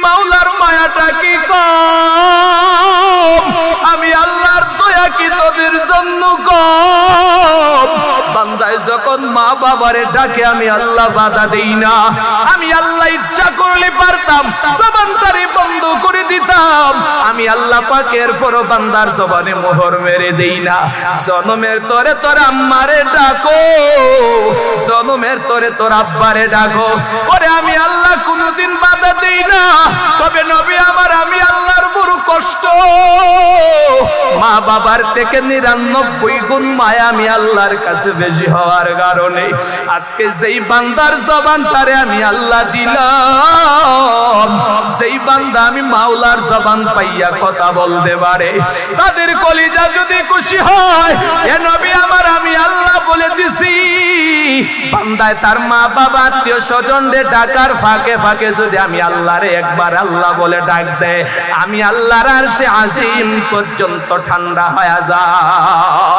মাওলার মায়াটা কি কম, আমি আল্লাহর দয়া কি তোদের জন্য কম। বান্দায় যখন মা বাবারে ডাকে আমি আল্লাহ বাধা দেই না, আমি আল্লাহ ইচ্ছা করলে পারতাম জবানটারে বন্ধ করে দিতাম, আমি আল্লাহ পাকের পর বান্দার জবানে মোহর মেরে দেই না। জনমের তরে তোর আম্মারে ডাকো, জনমের তরে তোর আব্বারে ডাকো, ওরে আমি আল্লাহ কোনদিন বাধা দেই না। তবে নবী আমার, আমি আল্লাহর বড় কষ্ট, মা বাবার থেকে 99 গুণ মায়া আমি আল্লাহর কাছে বেশি হওয়ার কারণে আজকে যেই বান্দার জবানটারে আমি আল্লাহ দিলাম, সেই বান্দা আমি মাওলার জবান পাইয়া কথা বলতে পারে, তাদের কলিজা যদি খুশি হয়, এ নবী আমার, আমি আল্লাহ বলে দিছি, বান্দায় তার মা বাবা আত্মীয় স্বজনদের ডাকার ফাঁকে ফাঁকে যদি আমি আল্লাহরে একবার আল্লাহ বলে ডাক দেয়, আমি আল্লাহর আরশে আজিম পর্যন্ত ঠান্ডা হয়ে যায়।